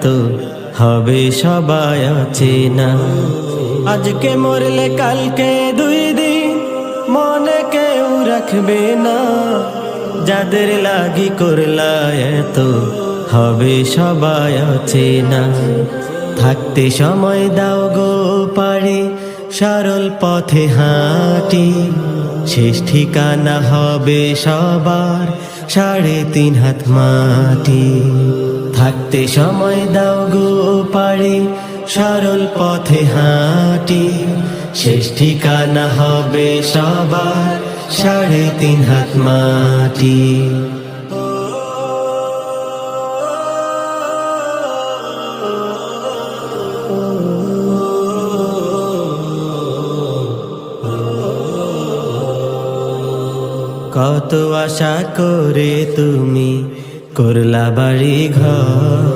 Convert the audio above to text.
তো হবে সবাই অচেনা। আজকে মরলে কালকে 2 দিন মনে কেউ রাখবে না। যাদের লাগি করলা তো হবে সবাই অচেনা। থাকতে সময় দাও গো পারি সরল পথে হাঁটি। শেষ ঠিকানা হবে সবার 3.5 হাত মাটি। থাকতে সময় দাও গো পারি সরল পথে হাঁটি। শেষ ঠিকানা হবে সবার 3.5 হাত মাটি। কত আশা করে তুমি করলা বাড়ি ঘর।